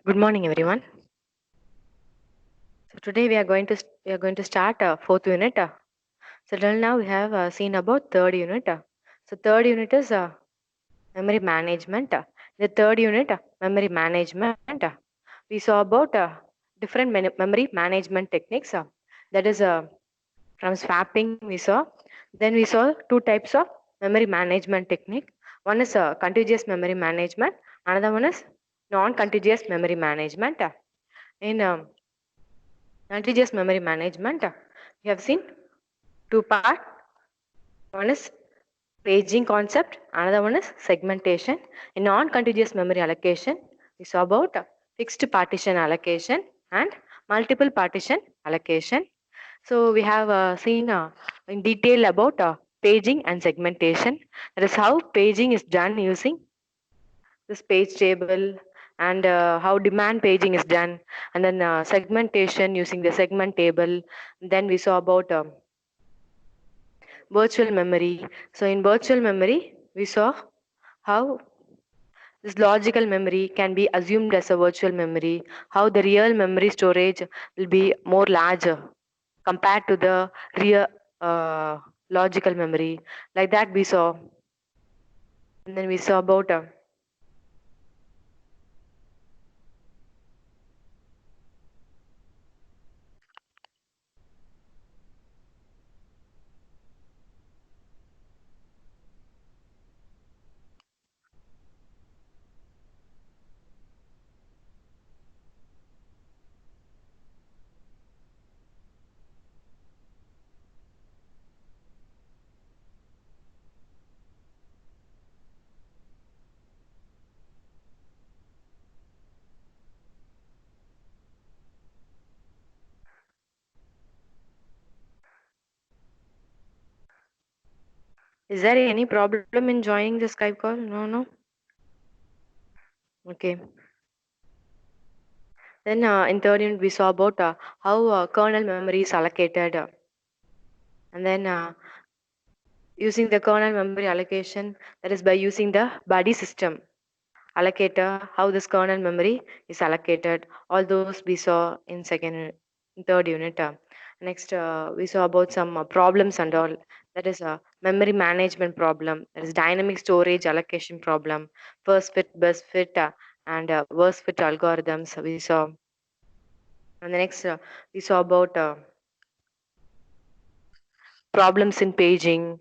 Good morning, everyone. So today we are going to start fourth unit. So till now we have seen about third unit. So third unit is memory management. The third unit, memory management, we saw about different memory management techniques. That is from swapping we saw. Then we saw two types of memory management technique. One is contiguous memory management. Another one is non-contiguous memory management. In contiguous memory management, we have seen two part. One is paging concept, another one is segmentation. In non-contiguous memory allocation, we saw about fixed partition allocation and multiple partition allocation. So we have seen in detail about paging and segmentation. That is how paging is done using this page table, and how demand paging is done, and then segmentation using the segment table. Then we saw about virtual memory. So in virtual memory, we saw how this logical memory can be assumed as a virtual memory, how the real memory storage will be more larger compared to the real logical memory. Like that we saw. And then we saw about is there any problem in joining the Skype call? No. Okay. Then in third unit, we saw about how kernel memory is allocated. And then using the kernel memory allocation, that is by using the buddy system allocator, how this kernel memory is allocated. All those we saw in third unit. Next, we saw about some problems and all. That is a memory management problem. That is dynamic storage allocation problem, first fit, best fit, and worst fit algorithms. We saw. And the next, we saw about problems in paging,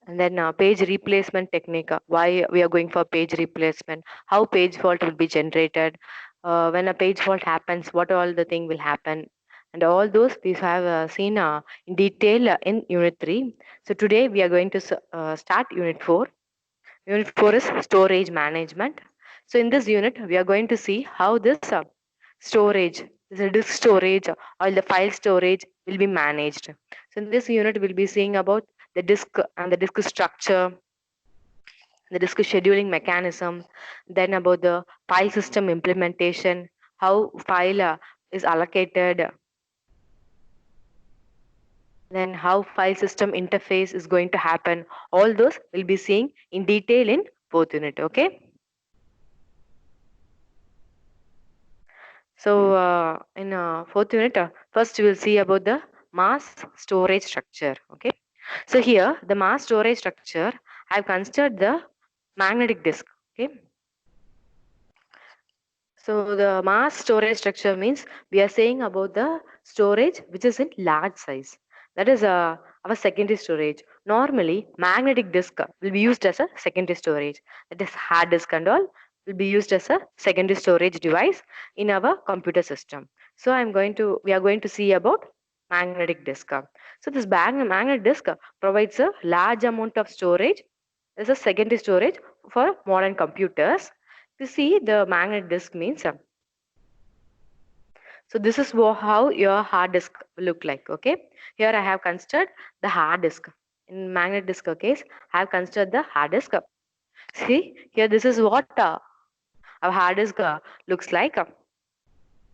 and then page replacement technique. Why we are going for page replacement? How page fault will be generated? When a page fault happens, what all the thing will happen? And all those we have seen in detail in Unit 3. So today we are going to start Unit 4. Unit 4 is storage management. So in this unit, we are going to see how this storage, the disk storage or the file storage will be managed. So in this unit, we'll be seeing about the disk and the disk structure, the disk scheduling mechanism, then about the file system implementation, how file is allocated, then how file system interface is going to happen. All those we'll be seeing in detail in fourth unit. Okay. So in fourth unit, first we will see about the mass storage structure. Okay. So here the mass storage structure, I have considered the magnetic disk. Okay. So the mass storage structure means we are saying about the storage which is in large size. That is our secondary storage. Normally magnetic disk will be used as a secondary storage. That is hard disk and all will be used as a secondary storage device in our computer system. So we are going to see about magnetic disk. So this magnetic disk provides a large amount of storage as a secondary storage for modern computers. You see the magnet disk means so this is how your hard disk will look like. Okay, here I have considered the hard disk. In magnet disk case, I have considered the hard disk. See here, this is what our hard disk looks like.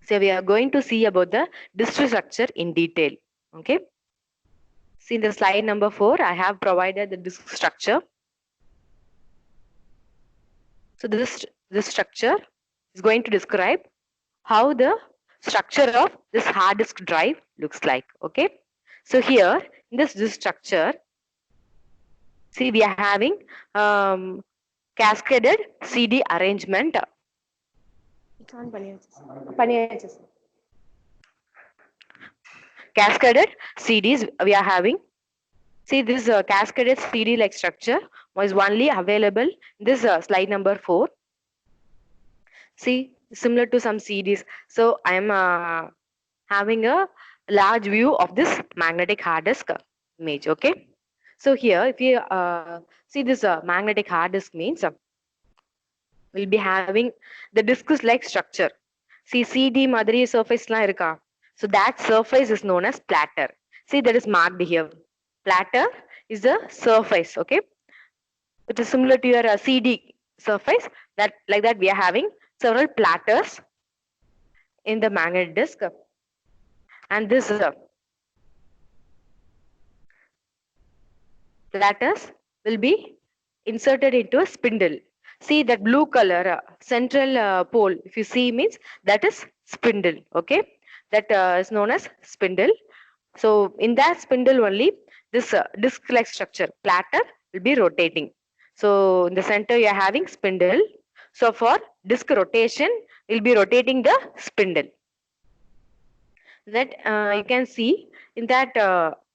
So we are going to see about the disk structure in detail. Okay, see in the slide number 4, I have provided the disk structure. So this structure is going to describe how the structure of this hard disk drive looks like. Okay, so here in this structure, see, we are having cascaded CD arrangement. Cascaded CDs we are having. See, this cascaded CD like structure was only available in this slide number 4. See, similar to some CDs. So I am having a large view of this magnetic hard disk image. Okay, so here if you see this magnetic hard disk means we'll be having the disk is like structure. See, CD madri surface la irka. So that surface is known as platter. See, that is marked here. Platter is the surface. Okay, it is similar to your CD surface. That like that we are having several platters in the magnet disk, and this platters will be inserted into a spindle. See that blue color central pole, if you see, means that is spindle. Okay, that is known as spindle. So in that spindle only, this disc like structure platter will be rotating. So in the center you are having spindle. So for disc rotation, we'll be rotating the spindle. That you can see in that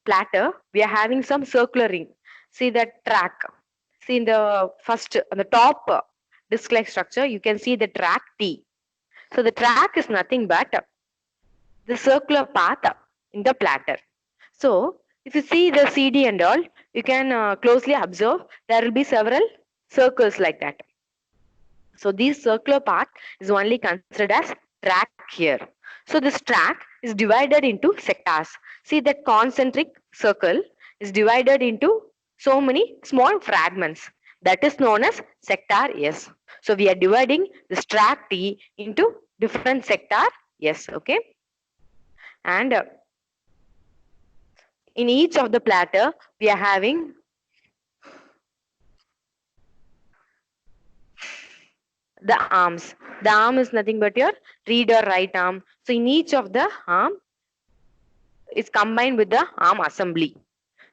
platter we are having some circular ring. See that track. See in the first on the top disc like structure, you can see the track T. So the track is nothing but the circular path in the platter. So if you see the CD and all, you can closely observe there will be several circles like that. So this circular part is only considered as track here. So this track is divided into sectors. See that concentric circle is divided into so many small fragments. That is known as sector S. So we are dividing this track T into different sector S. Okay. And in each of the platter, we are having the arms. The arm is nothing but your read or write arm. So in each of the arm is combined with the arm assembly.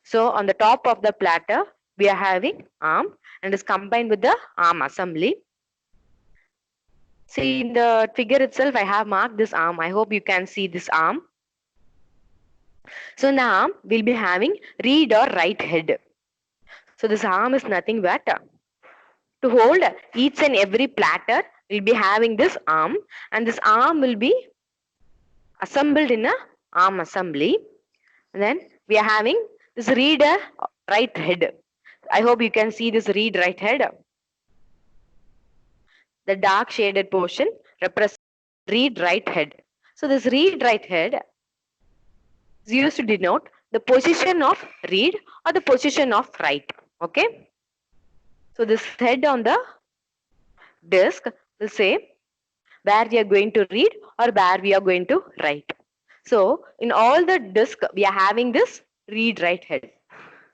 So on the top of the platter, we are having arm and is combined with the arm assembly. See in the figure itself, I have marked this arm. I hope you can see this arm. So in the arm, we'll be having read or write head. So this arm is nothing but to hold each and every platter, we'll be having this arm, and this arm will be assembled in a arm assembly. And then we are having this read write head. I hope you can see this read write head. The dark shaded portion represents read write head. So this read write head is used to denote the position of read or the position of write. Okay. So this head on the disk will say where we are going to read or where we are going to write. So in all the disk, we are having this read write head.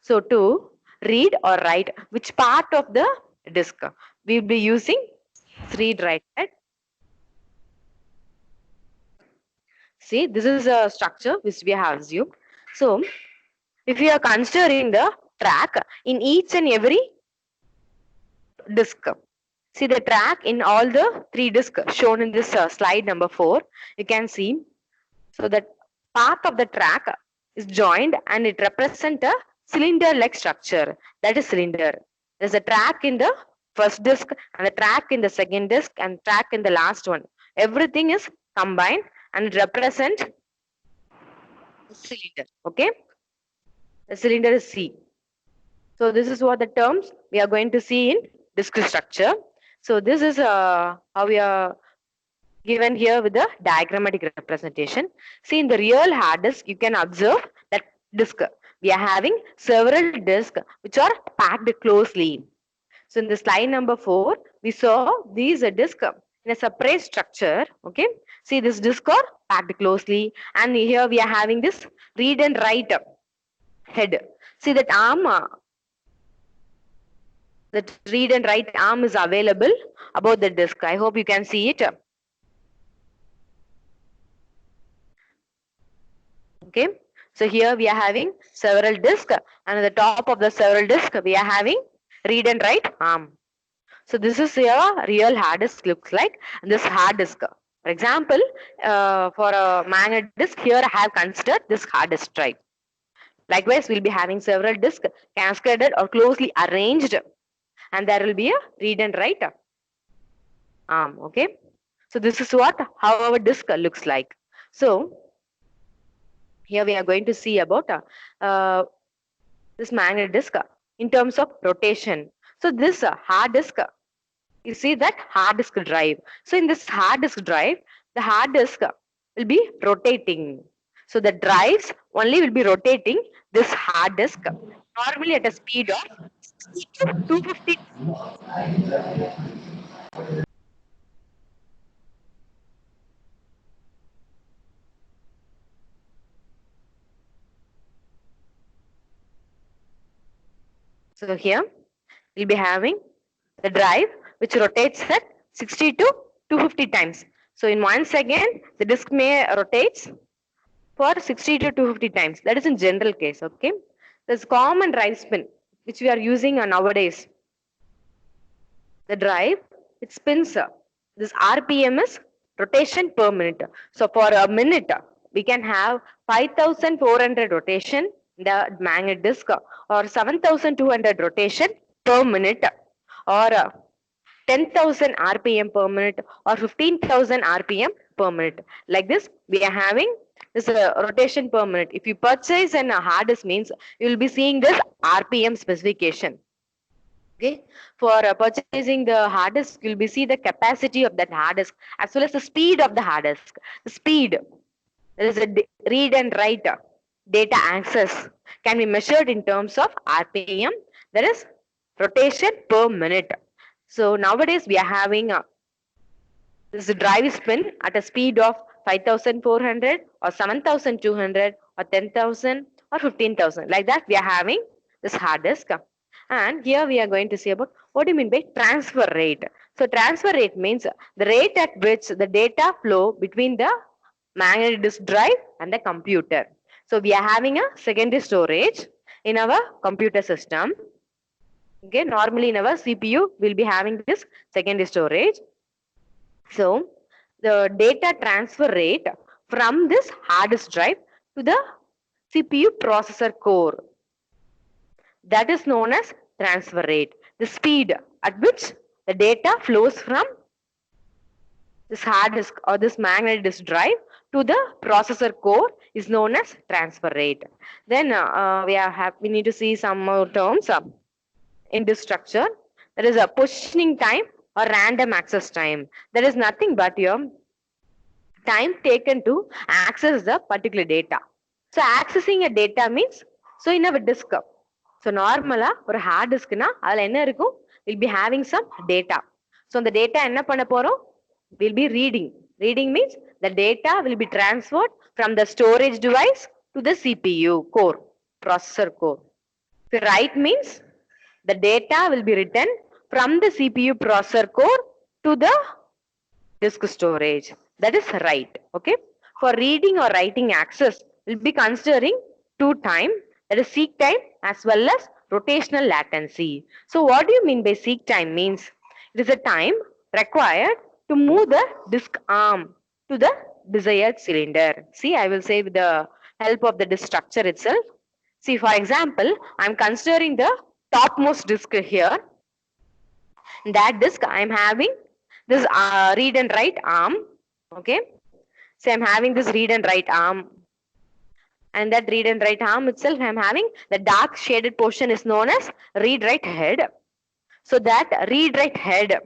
So to read or write which part of the disk, we will be using read write head. See, this is a structure which we have assumed. So if we are considering the track in each and every disk, see the track in all the 3 disks shown in this slide number 4, you can see. So that part of the track is joined and it represents a cylinder-like structure. That is cylinder. There's a track in the first disk and the track in the second disk and track in the last one. Everything is combined and it represents cylinder. Okay. The cylinder is C. So this is what the terms we are going to see in disk structure. So this is how we are given here with the diagrammatic representation. See in the real hard disk, you can observe that disk. We are having several disks which are packed closely. So in the slide number 4, we saw these disks in a separate structure. Okay. See this disk are packed closely, and here we are having this read and write head. See that arm, that read and write arm is available above the disk. I hope you can see it. Okay, so here we are having several disks, and at the top of the several disk we are having read and write arm. So this is a real hard disk looks like. This hard disk, for example, for a magnet disk, here I have considered this hard disk drive. Likewise, we'll be having several disks cascaded or closely arranged, and there will be a read and write arm. Okay, so this is what how our disk looks like. So here we are going to see about this magnet disk in terms of rotation. So this hard disk, you see that hard disk drive. So in this hard disk drive, the hard disk will be rotating. So the drives only will be rotating this hard disk normally at a speed of 250. So here we'll be having the drive which rotates at 60 to 250 times. So in 1 second, the disk may rotates for 60 to 250 times. That is in general case. Okay, there's common drive spin which we are using nowadays. The drive, it spins. This RPM is rotation per minute. So for a minute, we can have 5,400 rotation in the magnet disk, or 7,200 rotation per minute, or 10,000 RPM per minute, or 15,000 RPM per minute. Like this, we are having this rotation per minute. If you purchase an hard disk means, you will be seeing this RPM specification. Okay, for purchasing the hard disk, you'll be see the capacity of that hard disk as well as the speed of the hard disk. The speed, there is a read and write data access can be measured in terms of RPM, that is rotation per minute. So nowadays we are having this drive spin at a speed of 5,400 or 7,200 or 10,000 or 15,000. Like that we are having this hard disk. And here we are going to see about what do you mean by transfer rate. So transfer rate means the rate at which the data flow between the magnetic disk drive and the computer. So we are having a secondary storage in our computer system. Okay, normally in our CPU we'll be having this secondary storage. So the data transfer rate from this hard disk drive to the CPU processor core, that is known as transfer rate. The speed at which the data flows from this hard disk or this magnetic disk drive to the processor core is known as transfer rate. Then we need to see some more terms in this structure. There is a positioning time or random access time. That is nothing but your time taken to access the particular data. So accessing a data means, so in our disk. So normally ஒரு hard disk na adala enna irukum, we'll be having some data. So the data enna panna porom, we'll be reading. Reading means the data will be transferred from the storage device to the CPU core, processor core. So write means the data will be written from the CPU processor core to the disk storage. That is write. Okay. For reading or writing access, we'll be considering two time, that is seek time as well as rotational latency. So what do you mean by seek time means? It is a time required to move the disk arm to the desired cylinder. See, I will say with the help of the disk structure itself. See, for example, I'm considering the topmost disk here. In that disk, I'm having this read and write arm. Okay. So I'm having this read and write arm. And that read and write arm itself, I'm having the dark shaded portion is known as read write head. So that read write head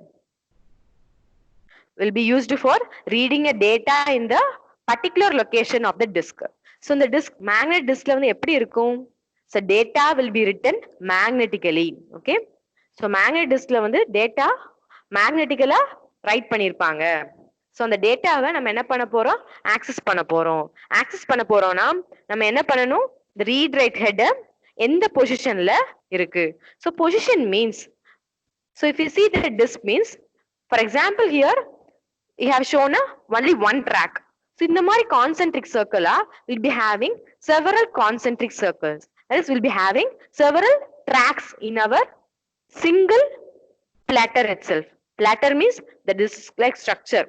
will be used for reading a data in the particular location of the disk. So in the disk, magnet disk la vandu eppadi irukum? So data will be written magnetically. Okay. So magnet disk la vandu data magnetically write பண்ணிருப்பாங்க. So அந்த டேட்டாவை நம்ம என்ன பண்ண போறோம், access பண்ண போறோம். Access பண்ண போறோம்னா நம்ம என்ன பண்ணணும், இந்த ரீட் ரைட் ஹெட் எந்த பொசிஷன்ல இருக்கு. So position means, so if you see the disk means, for example here you have shown only one track. So in the concentric circle, we'll be having several concentric circles. That is, we'll be having several tracks in our single platter itself. Platter means the disc-like structure.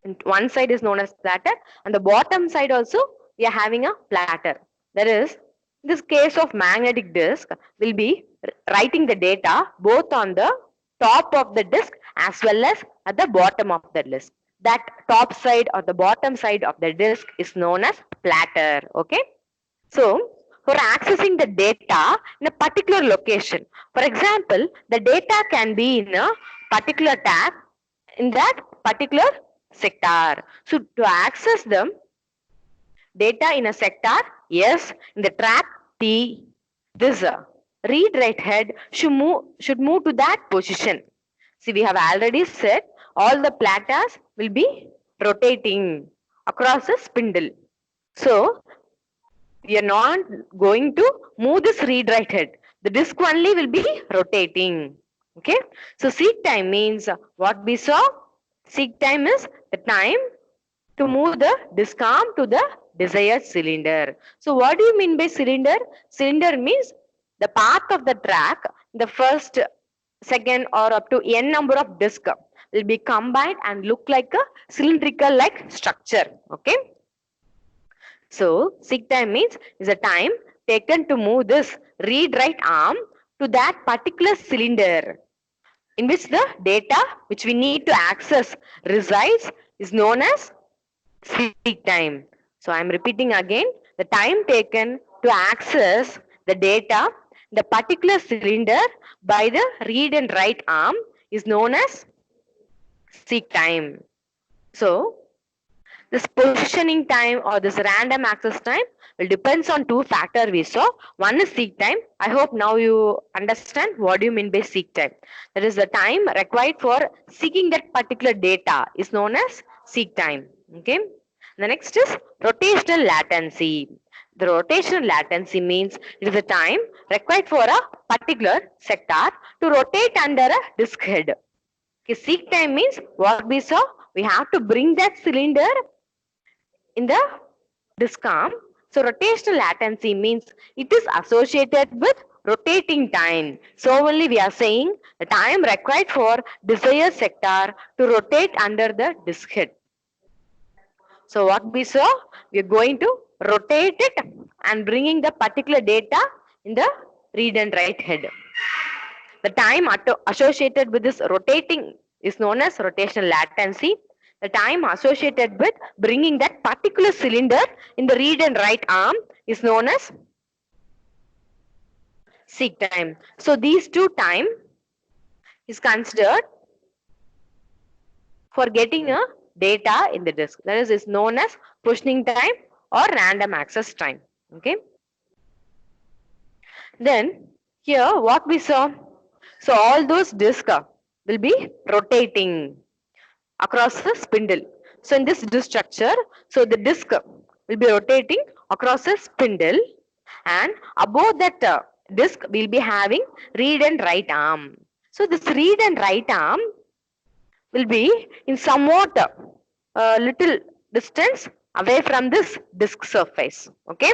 And one side is known as platter, and the bottom side also we are having a platter. That is, in this case of magnetic disk, we'll be writing the data both on the top of the disk as well as at the bottom of the disk. That top side or the bottom side of the disk is known as platter. Okay. So, for accessing the data in a particular location, for example, the data can be in a particular tab in that particular sector. So, to access the data in a sector, yes, in the track T, this read write head should move to that position. See, we have already said all the platters will be rotating across the spindle. So, we are not going to move this read write head. The disk only will be rotating. Okay. So seek time means what we saw. Seek time is the time to move the disk arm to the desired cylinder. So what do you mean by cylinder? Cylinder means the path of the track, the first, second or up to n number of disk will be combined and look like a cylindrical like structure. Okay. So, seek time means is a time taken to move this read write arm to that particular cylinder in which the data which we need to access resides is known as seek time. So, I am repeating again, the time taken to access the data in the particular cylinder by the read and write arm is known as seek time. So, this positioning time or this random access time will depends on two factors we saw. One is seek time. I hope now you understand what do you mean by seek time. That is the time required for seeking that particular data is known as seek time. Okay. The next is rotational latency. The rotational latency means it is the time required for a particular sector to rotate under a disk head. Okay, seek time means what we saw. We have to bring that cylinder in the disk arm. So rotational latency means it is associated with rotating time. So only we are saying the time required for desired sector to rotate under the disk head. So what we saw, we are going to rotate it and bringing the particular data in the read and write head. The time associated with this rotating is known as rotational latency. The time associated with bringing that particular cylinder in the read and write arm is known as seek time. So these two time is considered for getting a data in the disk. That is known as positioning time or random access time. Okay. Then here what we saw. So all those disks will be rotating across the spindle. So in this disk structure, so the disk will be rotating across the spindle, and above that disk we'll be having read and write arm. So this read and write arm will be in somewhat little distance away from this disk surface. Okay.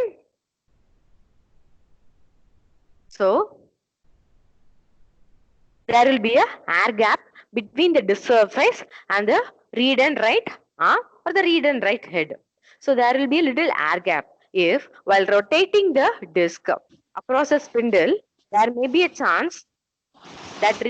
So there will be a air gap between the disk surface and the read and write arm or the read and write head. So there will be a little air gap. If while rotating the disk across a spindle, there may be a chance that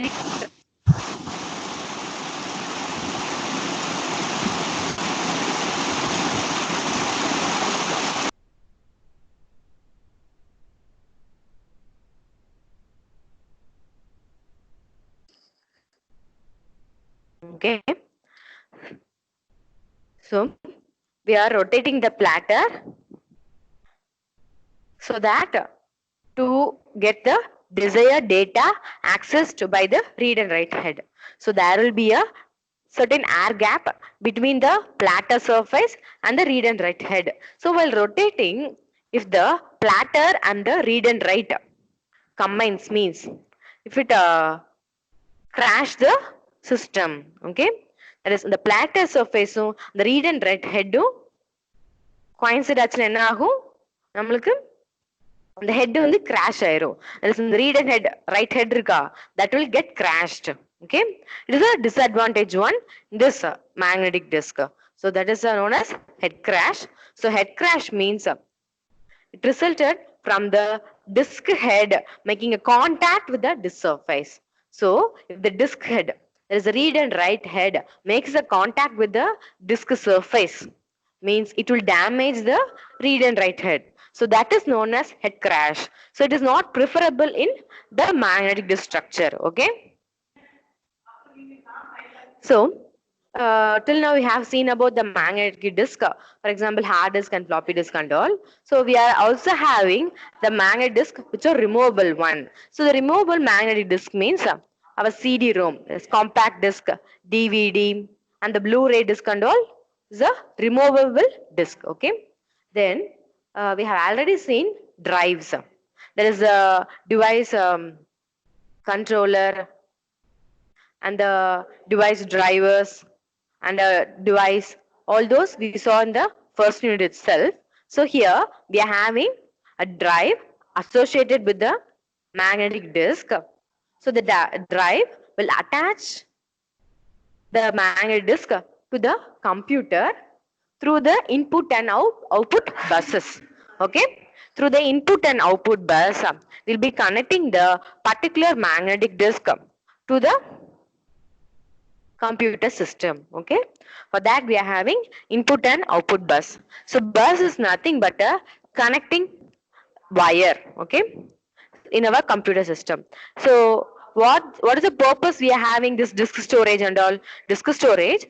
okay. So we are rotating the platter so that to get the desired data accessed by the read and write head. So there will be a certain air gap between the platter surface and the read and write head. So while rotating, if the platter and the read and write combines, means if it crash the system, okay, that is the platter surface, so the read and write head coincide ஆச்சுன்னா என்ன ஆகும் நம்மளுக்கு the head வந்து crash ஆயிரும். The read and head, right head இருக்கா, that will get crashed. Okay, it is a disadvantage one in this magnetic disk. So that is known as head crash. So head crash means it resulted from the disk head making a contact with the disk surface. So if the disk head, there is a read and write head, makes a contact with the disk surface, means it will damage the read and write head. So that is known as head crash. So it is not preferable in the magnetic disk structure. Okay. So till now we have seen about the magnetic disk, for example hard disk and floppy disk and all. So we are also having the magnetic disk which are removable one. So the removable magnetic disk means our CD-ROM, compact disk, DVD and the Blu-ray disk and all is a removable disk. Okay. Then we have already seen drives. There is a device controller and the device drivers and a device, all those we saw in the first unit itself. So here we are having a drive associated with the magnetic disk. So the drive will attach the magnetic disk to the computer through the input and output buses. Okay, through the input and output bus we'll be connecting the particular magnetic disk to the computer system. Okay, for that we are having input and output bus. So bus is nothing but a connecting wire. Okay, in our computer system. So what is the purpose we are having this disk storage and all? Disk storage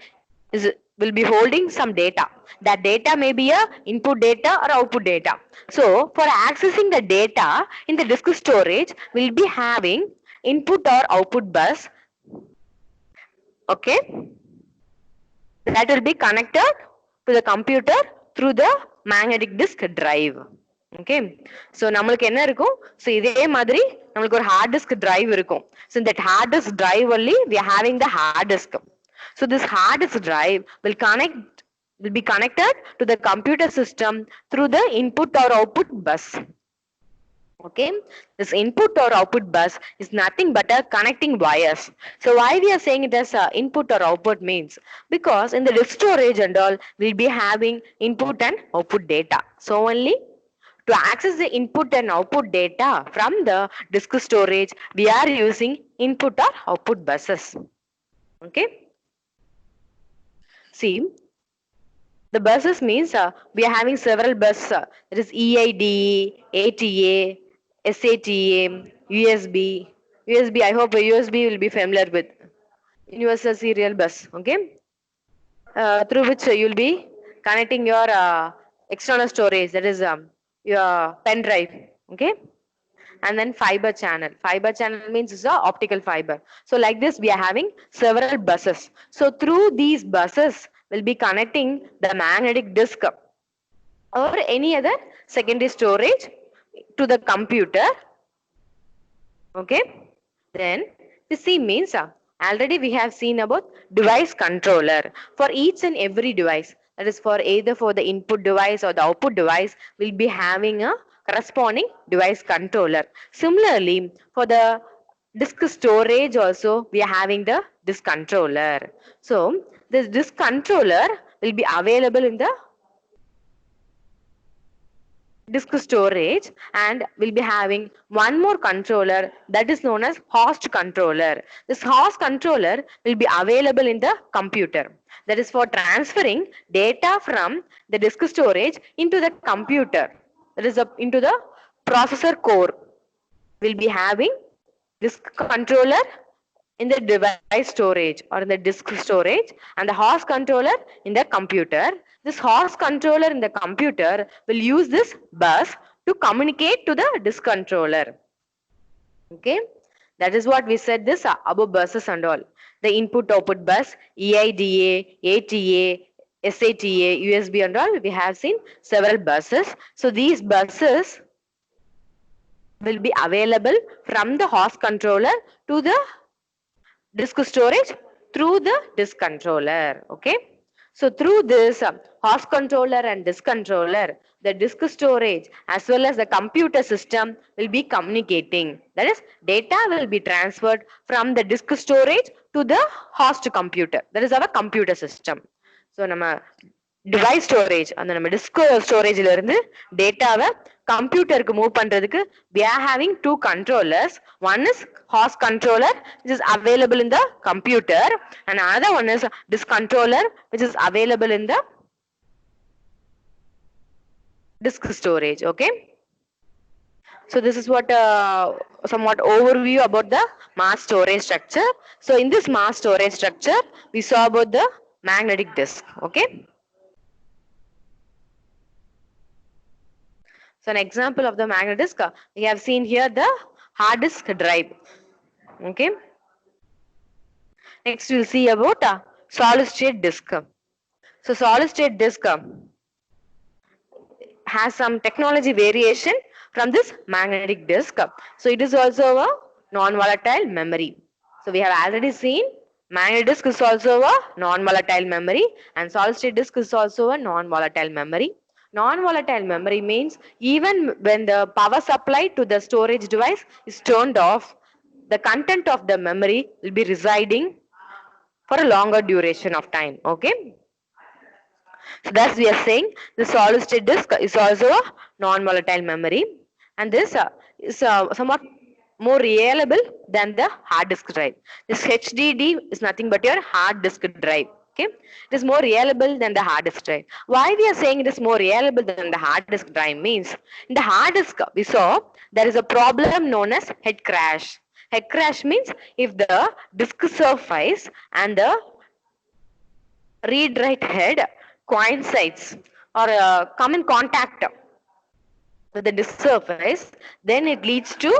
is will be holding some data. That data may be a input data or output data. So for accessing the data in the disk storage, we'll be having input or output bus. Okay, that will be connected to the computer through the magnetic disk drive. Okay, so நம்மளுக்கு என்ன இருக்கும்? So இதே மாதிரி நம்மளுக்கு ஒரு hard disk drive இருக்கும். So in that hard disk drive only we are having the hard disk. So this hard disk drive will be connected to the computer system through the input or output bus. Okay, this input or output bus is nothing but a connecting wires. So why we are saying it as input or output means because in the disk storage and all we'll be having input and output data. So only to access the input and output data from the disk storage we are using input or output buses. Okay, see, the buses means we are having several buses. That is EIDE, ATA, SATA, USB. USB, I hope USB will be familiar with. Universal Serial Bus. Okay, through which you will be connecting your external storage. That is your pen drive. Okay, and then fiber channel. Fiber channel means it's a optical fiber. So like this we are having several buses. So through these buses we'll be connecting the magnetic disk or any other secondary storage to the computer. Okay, then PC means already we have seen about device controller. For each and every device, that is for either for the input device or the output device, we'll be having a corresponding device controller. Similarly, for the disk storage also we are having the disk controller. So this disk controller will be available in the disk storage, and we'll be having one more controller that is known as host controller. This host controller will be available in the computer. That is for transferring data from the disk storage into the computer. That is into the processor core. We'll be having disk controller in the device storage or in the disk storage and the host controller in the computer. This host controller in the computer will use this bus to communicate to the disk controller. Okay, that is what we said this above buses and all. The input output bus, EIDA, ATA, SATA, USB and all, we have seen several buses. So these buses will be available from the host controller to the disk storage through the disk controller. Okay, so through this host controller and disk controller, the disk storage as well as the computer system will be communicating. That is, data will be transferred from the disk storage to the host computer. That is our computer system. So, nama device storage அந்த நம்ம disk storageல இருந்து டேட்டாவை கம்ப்யூட்டருக்கு move பண்றதுக்கு we are having two controllers. One is host controller which is available in the computer and another one is disk controller which is available in the disk storage. Okay, so this is what somewhat overview about the mass storage structure. So in this mass storage structure we saw about the magnetic disk. Okay, so an example of the magnetic disk, we have seen here the hard disk drive. Okay, next we'll see about solid state disk. So solid state disk has some technology variation from this magnetic disk. So it is also a non-volatile memory. So we have already seen magnetic disk is also a non-volatile memory and solid state disk is also a non-volatile memory. Non-volatile memory means even when the power supply to the storage device is turned off, the content of the memory will be residing for a longer duration of time. Okay. So thus we are saying the solid state disk is also a non-volatile memory and this is somewhat more reliable than the hard disk drive. This HDD is nothing but your hard disk drive. Okay, it is more reliable than the hard disk drive. Why we are saying it is more reliable than the hard disk drive means in the hard disk we saw there is a problem known as head crash. Head crash means if the disk surface and the read write head coincides or come in contact with the disk surface, then it leads to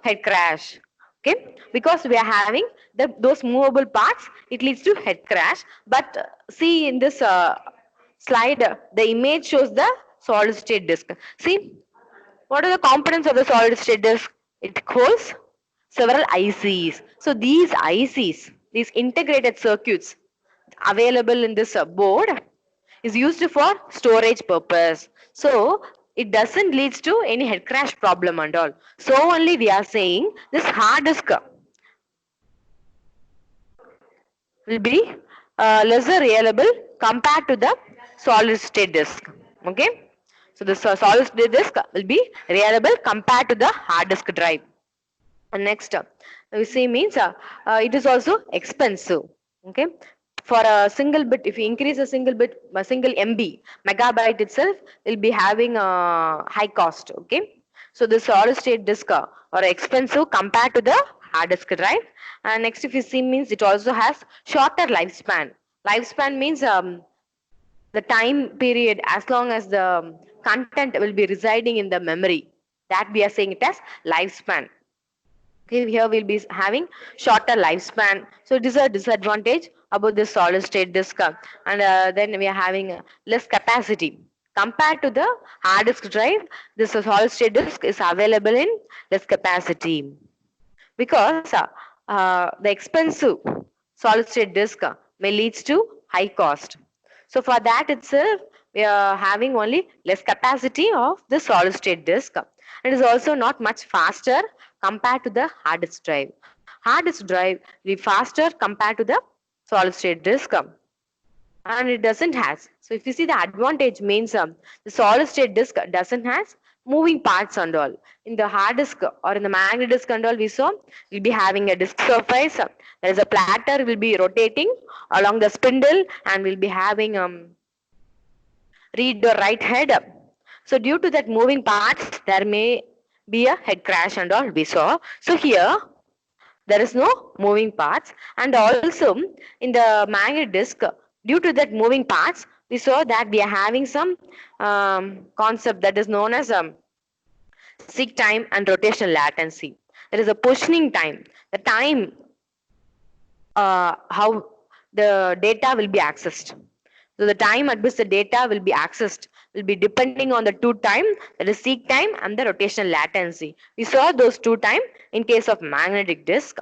head crash. Okay, because we are having those movable parts, it leads to head crash. But see in this slide, the image shows the solid state disk. See, what are the components of the solid state disk? It holds several ICs. So these ICs, these integrated circuits available in this board is used for storage purpose. So it doesn't leads to any head crash problem and all. So only we are saying this hard disk will be lesser reliable compared to the solid state disk. Okay, so the solid state disk will be reliable compared to the hard disk drive. And next we see means it is also expensive. Okay, for a single bit, if you increase a single bit, a single MB, megabyte itself will be having a high cost. Okay, so the solid state disk are expensive compared to the hard disk drive. And next, if you see means it also has shorter lifespan. Lifespan means the time period as long as the content will be residing in the memory. That we are saying it as lifespan. Okay, here we'll be having shorter lifespan. So it is a disadvantage about the solid state disk and then we are having less capacity. Compared to the hard disk drive, this solid state disk is available in less capacity. Because the expensive solid state disk may leads to high cost. So for that itself, we are having only less capacity of the solid state disk. It is also not much faster compared to the hard disk drive. Hard disk drive will be faster compared to the solid state disk and it doesn't has. So if you see the advantage means the solid state disk doesn't has moving parts and all. In the hard disk or in the magnetic disk and all we saw we'll be having a disk surface. There is a platter will be rotating along the spindle and we'll be having read or write head. So due to that moving parts there may be a head crash and all we saw. So here there is no moving parts and also in the magnetic disk due to that moving parts we saw that we are having some concept that is known as seek time and rotational latency. There is a positioning time, the time how the data will be accessed. So the time at which the data will be accessed will be depending on the two time, that is seek time and the rotational latency. We saw those two time in case of magnetic disk.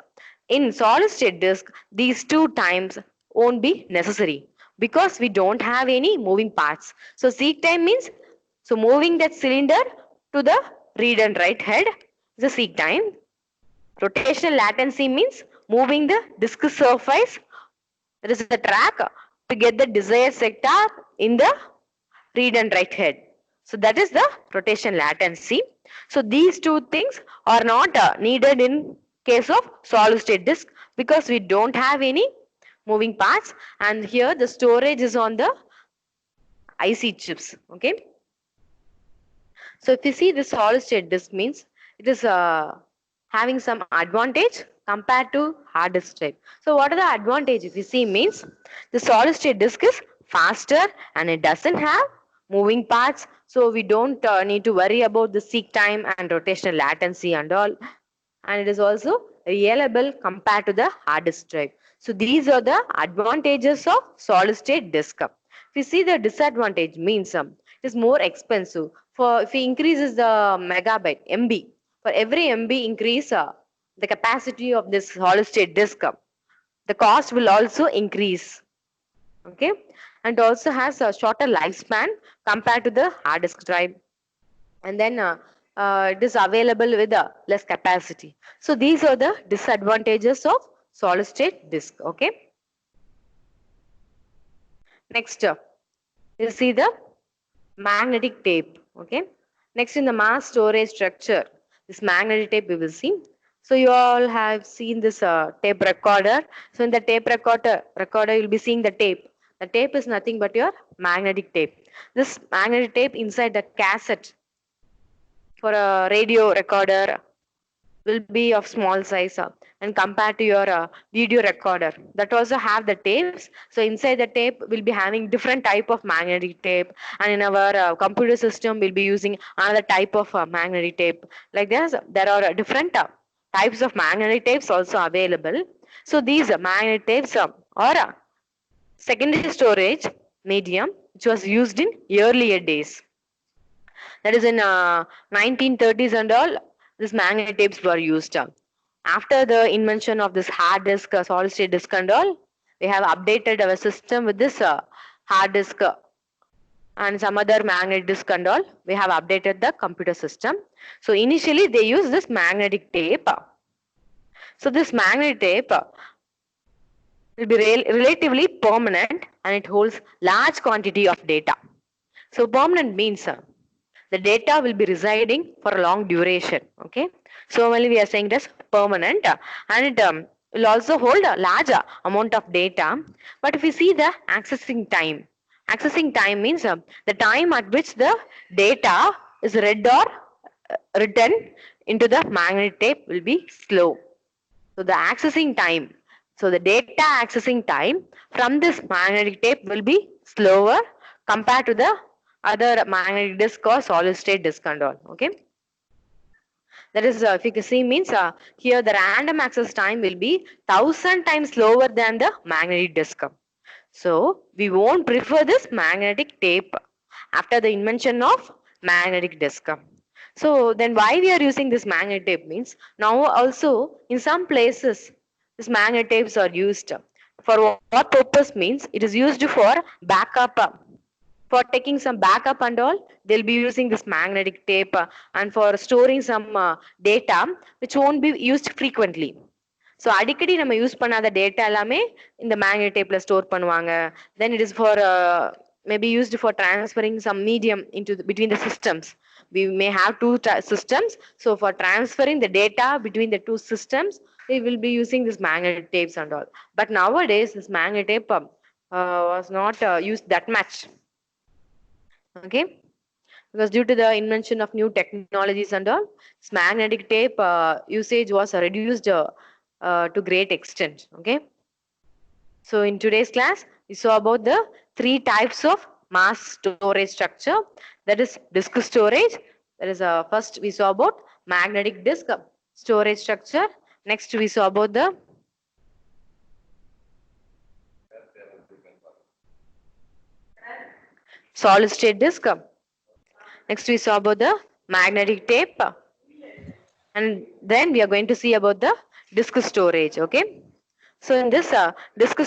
In solid state disk, these two times won't be necessary. because we don't have any moving parts. So seek time means, so moving that cylinder to the read and write head is a seek time. Rotational latency means moving the disk surface, that is the track, to get the desired sector in the read and write head. So that is the rotation latency. So these two things are not needed in case of solid state disk because we don't have any moving parts, and here the storage is on the IC chips. Okay. So if you see the solid state disk means it is having some advantage compared to hard disk type. So what are the advantage if you see means the solid state disk is faster and it doesn't have moving parts. So we don't need to worry about the seek time and rotational latency and all. And it is also reliable compared to the hard disk drive. So these are the advantages of solid state disk. If you see the disadvantage means it is more expensive. For if we increases the megabyte MB, for every MB increase the capacity of this solid state disk, the cost will also increase. Okay, and also has a shorter lifespan compared to the hard disk drive, and then it is available with less capacity. So these are the disadvantages of solid state disk. Okay. Next, you see the magnetic tape. Okay. Next, in the mass storage structure, this magnetic tape we will see. So you all have seen this tape recorder. So in the tape recorder, you'll be seeing the tape. The tape is nothing but your magnetic tape. This magnetic tape inside the cassette for a radio recorder will be of small size and compared to your video recorder that also have the tapes. So inside the tape will be having different type of magnetic tape, and in our computer system we'll be using another type of magnetic tape. Like this, there are different types of magnetic tapes also available. So these magnetic tapes are secondary storage medium which was used in earlier days. That is in 1930s and all, these magnetic tapes were used. After the invention of this hard disk, solid state disk and all, we have updated our system with this hard disk and some other magnetic disk and all. We have updated the computer system. So initially they use this magnetic tape. So this magnetic tape will be relatively permanent and it holds large quantity of data. So permanent means the data will be residing for a long duration. Okay. So only we are saying this permanent and it will also hold a large amount of data. But if we see the accessing time means the time at which the data is read or written into the magnetic tape will be slow. So the accessing time, so the data accessing time from this magnetic tape will be slower compared to the other magnetic disk or solid state disk and all. Okay. That is if you can see means here the random access time will be 1000 times slower than the magnetic disk. So we won't prefer this magnetic tape after the invention of magnetic disk. So then why we are using this magnetic tape means now also in some places this magnetic tapes are used. For what purpose means it is used for backup. For taking some backup and all, they'll be using this magnetic tape and for storing some data which won't be used frequently. So அடிக்கடி நம்ம use பண்ணாத data எல்லாமே இந்த magnetic tapeல store பண்ணுவாங்க. Then it is for maybe used for transferring some medium into between the systems. We may have two systems. So for transferring the data between the two systems, we will be using this magnetic tapes and all. But nowadays, this magnetic tape was not used that much. Okay, because due to the invention of new technologies and all, this magnetic tape usage was reduced to great extent. Okay, so in today's class we saw about the three types of mass storage structure, that is disk storage. That is first we saw about magnetic disk storage structure. Next we saw about the solid state disk. Next we saw about the magnetic tape, and then we are going to see about the disk storage. Okay, so in this disk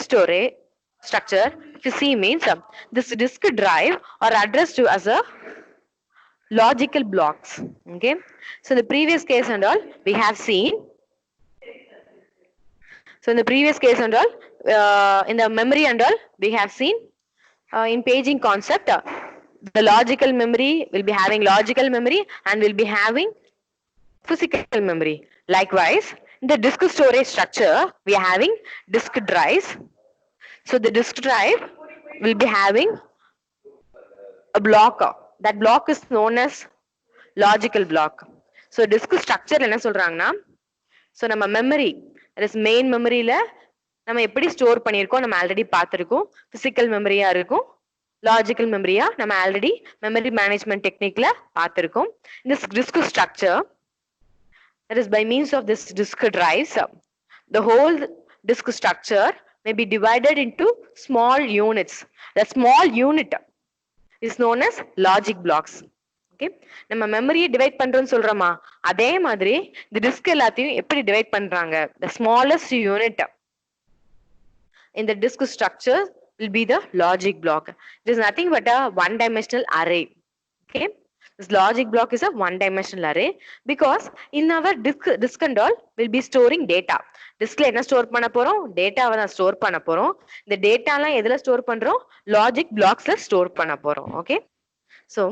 structure, if you see means this disk drive are addressed to as a logical blocks. Okay. So in the previous case and all, we have seen. So in the previous case and all, in the memory and all, we have seen in paging concept, the logical memory will be having logical memory and will be having physical memory. Likewise, in the disk storage structure, we are having disk drives. So the disk drive will be having a block. That block is known as logical block. So disk structure என்ன சொல்றாங்கன்னா, so நம்ம memory, that is main memoryல நம்ம எப்படி store பண்ணியிருக்கோம் நம்ம already பார்த்திருக்கோம். Physical மெமரியா இருக்கும், logical மெமரியா நம்ம ஆல்ரெடி மெமரி மேனேஜ்மெண்ட் டெக்னிக்ல பார்த்திருக்கோம். இந்த disk structure, that is by means of this disk drives, the whole disk structure may be divided into small units. The small unit is known as logic blocks. Okay, நம்ம மெமரியை divide பண்றோம்னு சொல்றோமா, அதே மாதிரி இந்த disk எல்லாத்தையும் எப்படி divide பண்றாங்க, the smallest unit in the disk structure will be the logic block. It is nothing but a one dimensional array. Okay, this logic block is a one dimensional array because in our disk and all will be storing data. Diskல என்ன store பண்ண போறோம், டேட்டாவை தான் store பண்ண போறோம். இந்த டேட்டாலாம் எதுல store பண்றோம், லாஜிக் பிளாக்ஸ்ல ஸ்டோர் பண்ண போறோம். Okay, so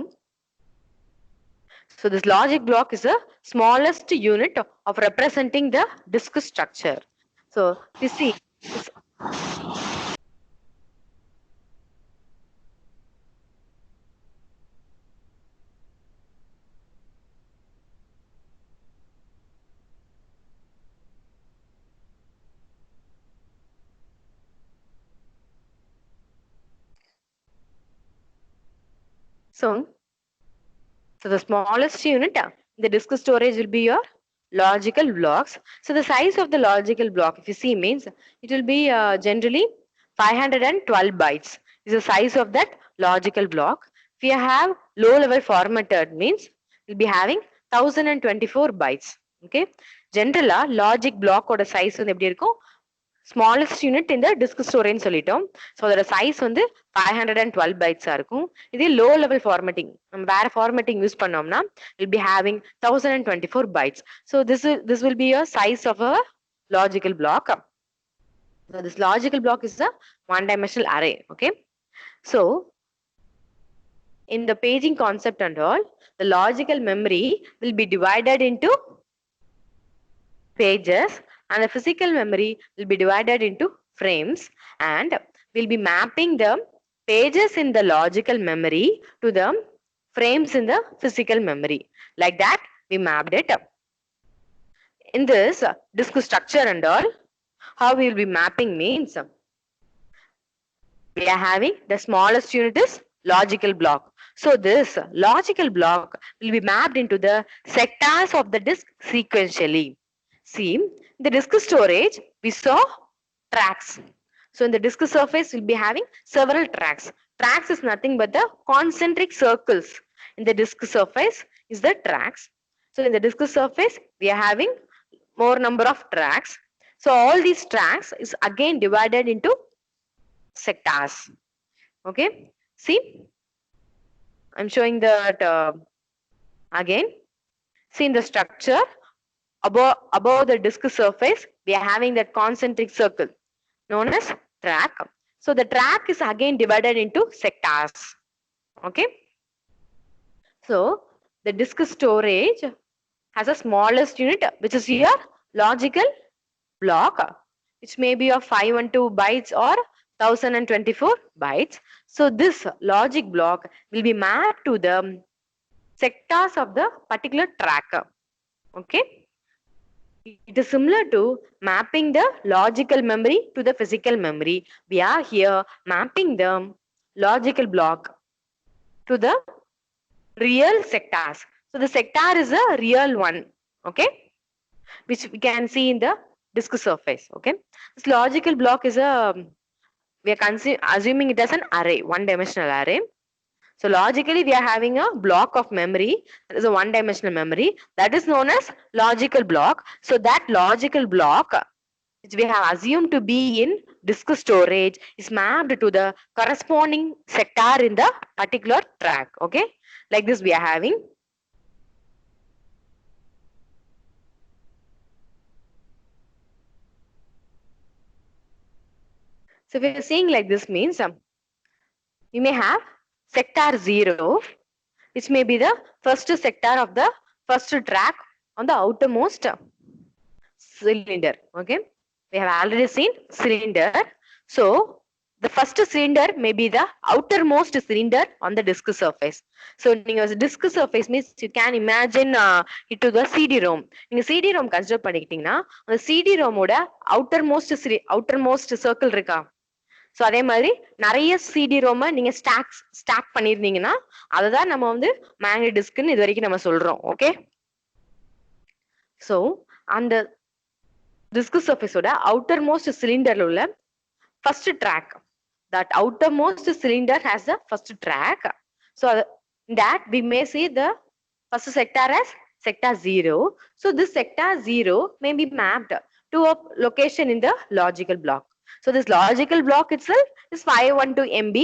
this logic block is the smallest unit of representing the disk structure. So you see this, so the smallest unit, the disk storage will be your logical blocks. So the size of the logical block, if you see means, it will be generally 512 bytes is the size of that logical block. If you have low level formatted means, we'll be having 1024 bytes. Okay, generally logic block oda size வந்து எப்படி இருக்கும், smallest unit in the disk storage சொல்லிட்டோம். So அதோட size வந்து 512 bytes இருக்கும். இதே low level formatting, நம்ம வேற formatting யூஸ் பண்ணோம்னா will be having 1024 bytes. So this will be a size of a logical block. So this logical block is a one dimensional array. Okay, so in the paging concept and all, the logical memory will be divided into pages and the physical memory will be divided into frames, and we'll be mapping the pages in the logical memory to the frames in the physical memory. Like that we mapped it. In this disk structure and all, how we will be mapping means, we are having the smallest unit is logical block. So this logical block will be mapped into the sectors of the disk sequentially. See, the disk storage we saw tracks. So in the disk surface we'll be having several tracks. Tracks is nothing but the concentric circles in the disk surface is the tracks. So in the disk surface we are having more number of tracks. So all these tracks is again divided into sectors. Okay, see, I'm showing that again. See, in the structure above the disk surface we are having that concentric circle known as track. So the track is again divided into sectors. Okay, so the disk storage has a smallest unit which is your logical block, which may be of 512 bytes or 1024 bytes. So this logic block will be mapped to the sectors of the particular track. Okay, it is similar to mapping the logical memory to the physical memory. We are here mapping the logical block to the real sectors. So the sector is a real one. Okay, which we can see in the disk surface. Okay, this logical block is a, we are assuming it as an array, one dimensional array. So logically we are having a block of memory, that is a one dimensional memory, that is known as logical block. So that logical block which we have assumed to be in disk storage, is mapped to the corresponding sector in the particular track. Okay, like this we are having. So we are seeing like this means we may have sector 0, which may be the first sector of the first track on the outermost cylinder. Okay, we have already seen cylinder. So the first cylinder may be the outermost cylinder on the disk surface. So disk surface means you can imagine it to the CD-ROM. நீங்க CD-ROM consider பண்ணிக்கிட்டீங்கன்னா அந்த CD-ROM ஓட outermost circle இருக்கா? So அதே மாதிரி நிறைய CD-ROM நீங்க stock பண்ணிருந்தீங்கன்னா அதை தான் நம்ம வந்து மேக்னெட் டிஸ்க்னு இது வரைக்கும் நம்ம சொல்றோம். ஓகே, ஸோ அந்த disk surface ஓட outermost cylinder உள்ள first track, that outermost cylinder has the first track. So that we may see the first sector as sector 0. So this sector 0 may be mapped to a location in the logical block. So this logical block itself is 512 MB,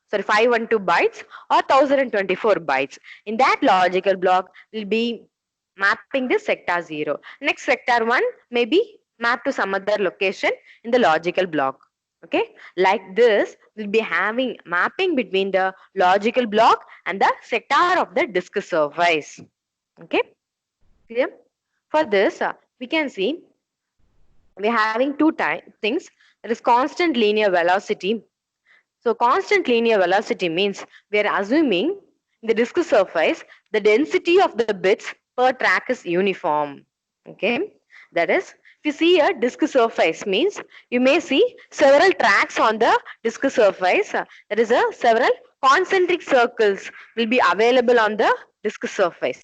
sorry 512 bytes or 1024 bytes. In that logical block will be mapping this sector 0. Next sector 1 may be mapped to some other location in the logical block. Okay, like this we'll be having mapping between the logical block and the sector of the disk surface. Okay, clear? For this we can see we're having two things. That is constant linear velocity. So constant linear velocity means we are assuming in the disk surface the density of the bits per track is uniform. Okay, that is, if you see a disk surface means you may see several tracks on the disk surface. That is several concentric circles will be available on the disk surface.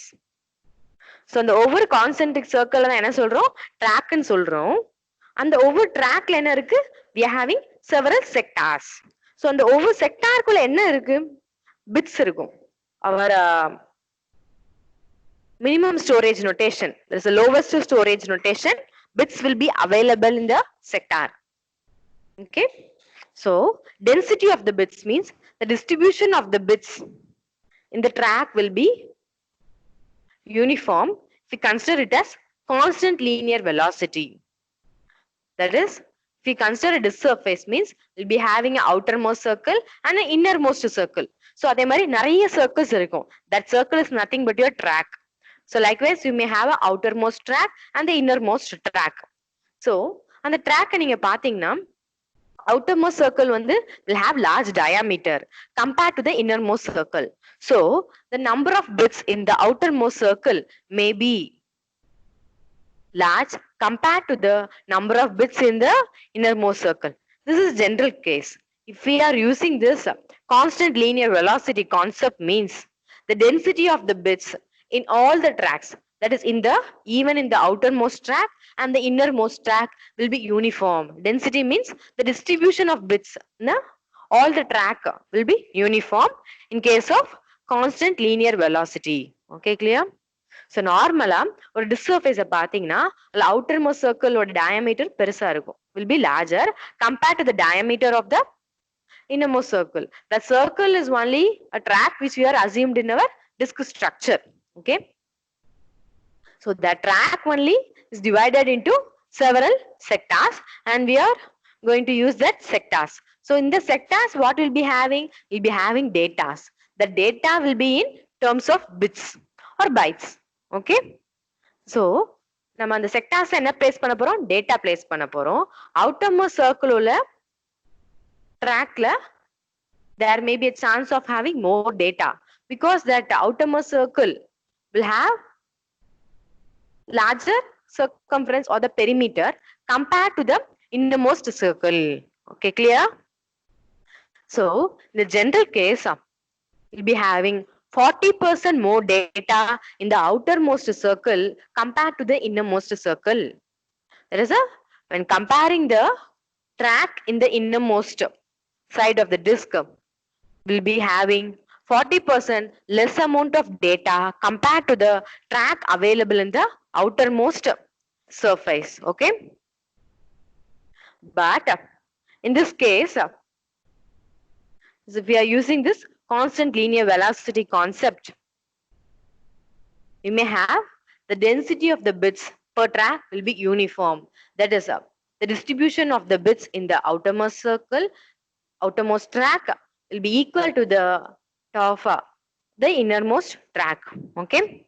So அந்த ஒவ்வொரு concentric circle தான் என்ன சொல்றோம், ட்ராக்னு சொல்றோம். அந்த ஒவ்வொரு ட்ராக்ல என்ன இருக்கு, we are having several sectors. So அந்த ஒவ்வொரு செக்டாருக்குள்ள என்ன இருக்கு, பிட்ஸ் இருக்கும். our minimum storage notation, there is a lowest storage notation, bits will be available in the sector. Okay, so density of the bits means the distribution of the bits in the track will be uniform if we consider it as constant linear velocity. That is, if we consider a disk surface means we'll be having an outermost circle and an innermost circle. So அதே மாதிரி நிறைய circles இருக்கும். That circle is nothing but your track. So likewise you may have an outermost track and the innermost track. So அந்த track நீங்க பாத்தீங்கன்னா outermost circle வந்து will have large diameter compared to the innermost circle. So the number of bits in the outermost circle may be large compared to the number of bits in the innermost circle. This is general case. If we are using this constant linear velocity concept means the density of the bits in all the tracks, that is in the even in the outermost track and the innermost track will be uniform. Density means the distribution of bits in all the track will be uniform in case of constant linear velocity. Okay, clear? So normally ஒரு disk surface பாத்தீங்கன்னா outermost circle ஓட diameter பெருசா இருக்கும், will be larger compared to the diameter of the innermost circle. The circle is only a track which we are assumed in our disk structure. Okay, so that track only is divided into several sectors and we are going to use that sectors. So in the sectors what we'll be having, we'll be having datas. The data will be in terms of bits or bytes. Okay, so நம்ம அந்த sectors என்ன place பண்ண போறோம், data place பண்ண போறோம். outermost circle உள்ள trackல there may be a chance of having more data because that outermost circle will have larger circumference or the perimeter compared to the innermost circle. Okay, clear? So in the general case we'll be having 40% more data in the outermost circle compared to the innermost circle. There is when comparing the track in the innermost side of the disk, will be having 40% less amount of data compared to the track available in the outermost surface. Okay, But in this case, if we are using this constant linear velocity concept, we may have the density of the bits per track will be uniform. That is, the distribution of the bits in the outermost circle, outermost track will be equal to the of the innermost track. Okay.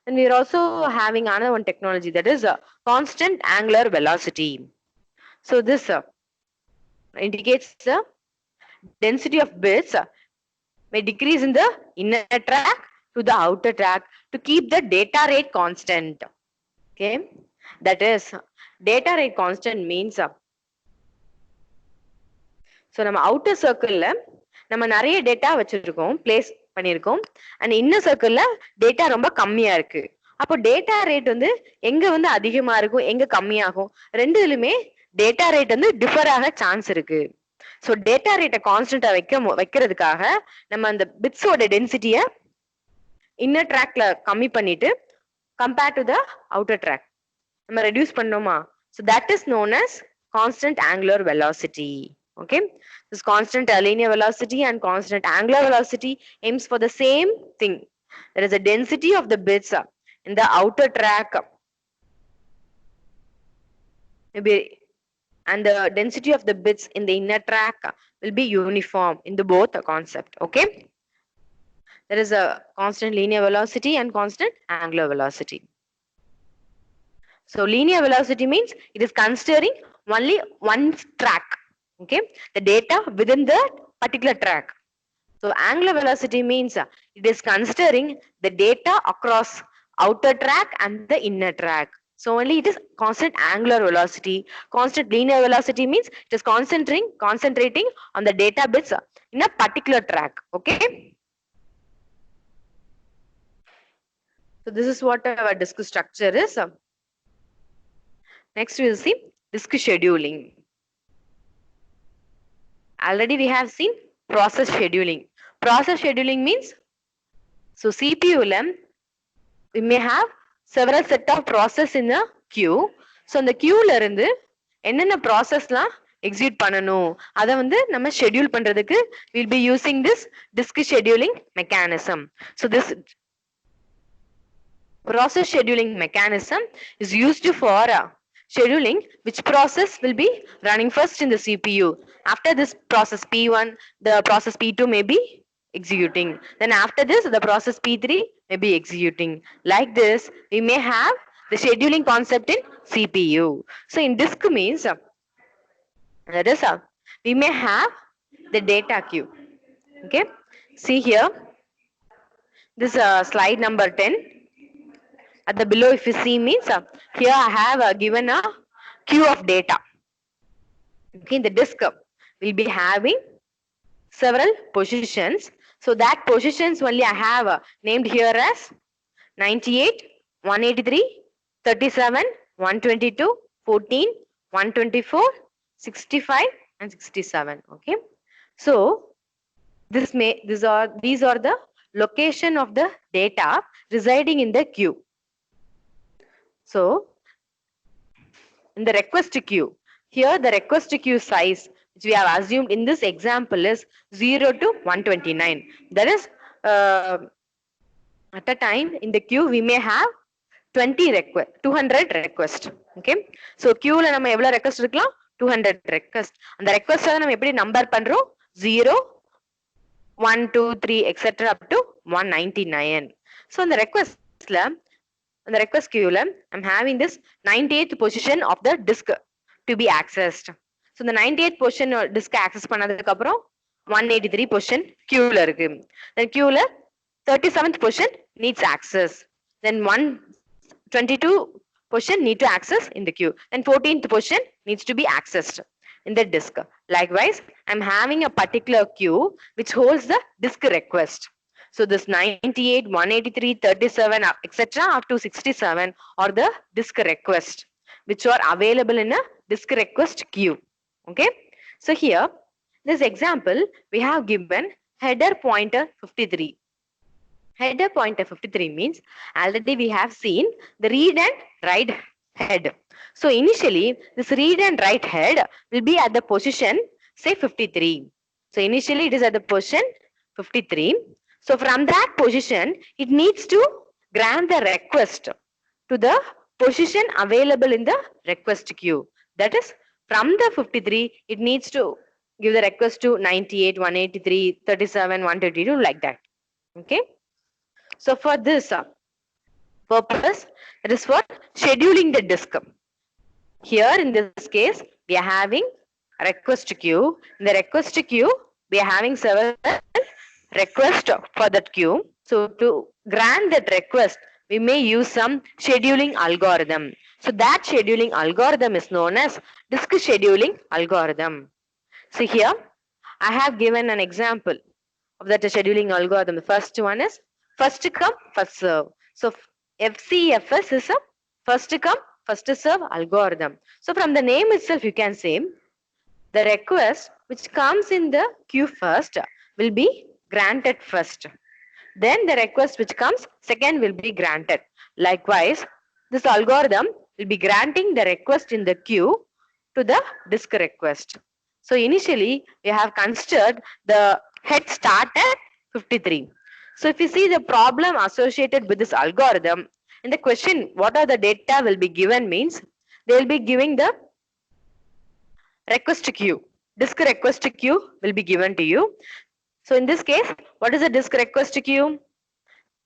And we are also having another one technology, that is constant angular velocity. So this indicates the density of bits may decrease in the inner track to the outer track to keep the data rate constant. Okay, that is, data rate constant means so நம்ம outer சர்க்கிள்ல நம்ம நிறைய data வச்சிருக்கோம், place பண்ணிருக்கோம். And inner சர்க்கிள்ல data ரொம்ப கம்மியா இருக்கு. அப்போ data rate வந்து எங்க வந்து அதிகமா இருக்கும், எங்க கம்மியாகும், ரெண்டுலுமே டேட்டா ரேட் வந்து டிஃபர் ஆக சான்ஸ் இருக்கு. ஸோ டேட்டா ரேட்டை கான்ஸ்டன்டா வைக்கிறதுக்காக நம்ம அந்த பிட்ஸோட டென்சிட்டியை இன்னர் ட்ராக்ல கம்மி பண்ணிட்டு compare to the outer track நம்ம ரெடியூஸ் பண்ணோமா. So that is known as constant angular velocity. Okay, this constant linear velocity and constant angular velocity aims for the same thing. There is a density of the bits in the outer track maybe, and the density of the bits in the inner track will be uniform in the both concept. Okay, there is a constant linear velocity and constant angular velocity. So linear velocity means it is considering only one track. Okay, the data within the particular track. So angular velocity means it is considering the data across outer track and the inner track. So only it is constant angular velocity. Constant linear velocity means it is concentrating on the data bits in a particular track. Okay, so this is what our disk structure is. Next we will see disk scheduling. Already we have seen process scheduling. Process scheduling means, so CPU we may have several set of process in the queue. So அந்த queueல இருந்து என்னென்ன ப்ராசஸ்லாம் execute பண்ணணும் அதை வந்து நம்ம schedule பண்றதுக்கு we'll be using this disk scheduling mechanism. So this process scheduling mechanism is used for scheduling which process will be running first in the CPU. After this process P1, the process P2 may be executing. Then after this, the process P3 may be executing. Like this, we may have the scheduling concept in CPU. So in disk means, that is, we may have the data queue. Okay, see here, this slide number 10. At the below, if you see means, here I have given a queue of data. Okay, the disk will be having several positions. So that positions only I have named here as 98, 183, 37, 122, 14, 124, 65 and 67. Okay, so these are the location of the data residing in the queue. So in the request queue, here the request queue size which we have assumed in this example is 0 to 129. That is, at a time in the queue we may have 200 request. Okay, so queue la நம்ம எவ்வளவு request இருக்கலாம், 200 request. அந்த request நம்ம எப்படி number பண்றோம், 0, 1, 2, 3 etc. up to 199. So இந்த requestல, the request queue I'm having this 98th position of the disk to be accessed. So the 98th position disk access பண்ணதுக்கு அப்புறம் 183 position queue ல இருக்கு. Then queue ல 37th position needs access. Then 122 position need to access in the queue. Then 14th position needs to be accessed in the disk. Likewise, I'm having a particular queue which holds the disk request. So this 98, 183, 37, etc. up to 67 are the disk request which are available in a disk request queue. Okay. So here, this example, we have given header pointer 53. Header pointer 53 means already we have seen the read and write head. So initially, this read and write head will be at the position, say 53. So initially it is at the position 53. So from that position, it needs to grant the request to the position available in the request queue. That is, from the 53, it needs to give the request to 98, 183, 37, 132, like that. Okay. So for this purpose, it is for scheduling the disk. Here in this case, we are having request queue. In the request queue, we are having several requests for that queue. So to grant that request, we may use some scheduling algorithm. So that scheduling algorithm is known as disk scheduling algorithm. So here, I have given an example of that scheduling algorithm. The first one is first come, first serve. So FCFS is a first come, first serve algorithm. So from the name itself, you can say the request which comes in the queue first will be granted first. Then the request which comes second will be granted. Likewise, this algorithm will be granting the request in the queue to the disk request. So initially, we have considered the head start at 53. So if you see the problem associated with this algorithm, in the question, what are the data will be given means, they will be giving the request queue. Disk request queue will be given to you. So in this case, what is the disk request queue?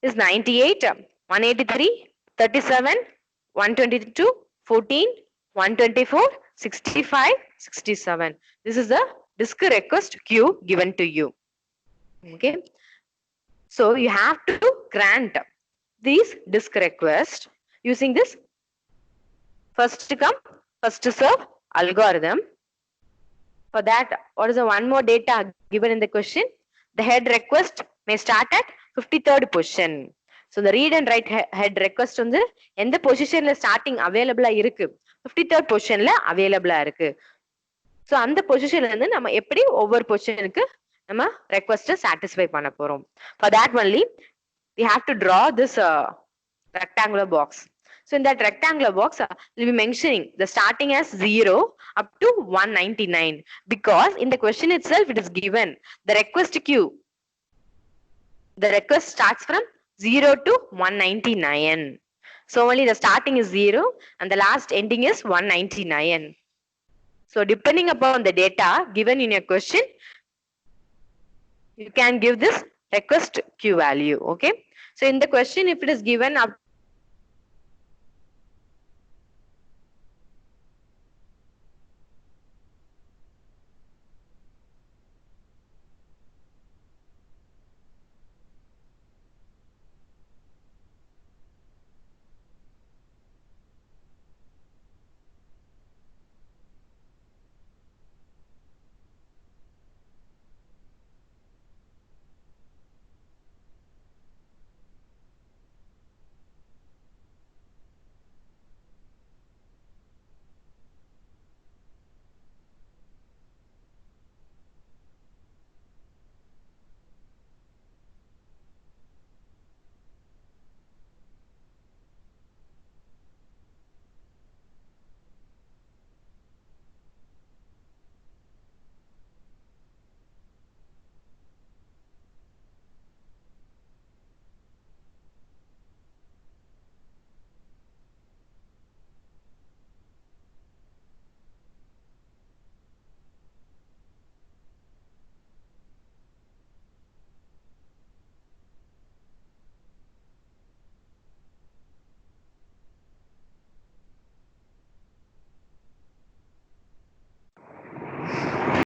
Is 98, 183, 37, 122, 14, 124, 65, 67. This is the disk request queue given to you. Okay. So you have to grant these disk requests using this first come, first serve algorithm. For that, what is the one more data given in the question? The head request may start at 53rd position. So the read and write head request வந்து எந்த பொசிஷன்ல starting அவைலபிளா இருக்கு 53rd பொசிஷன்ல அவைலபிளா இருக்கு. So அந்த பொசிஷன்ல இருந்து நம்ம எப்படி ஒவ்வொரு பொசிஷனுக்கு நம்ம ரெக்வஸ்ட சாட்டிஸ்ஃபை பண்ண போறோம். For that only we have to draw this rectangular box. So in that rectangular box, we'll be mentioning the starting as 0 up to 199 because in the question itself it is given the request queue. The request starts from 0 to 199. So only the starting is 0 and the last ending is 199. So depending upon the data given in your question, you can give this request queue value. Okay. So in the question, if it is given up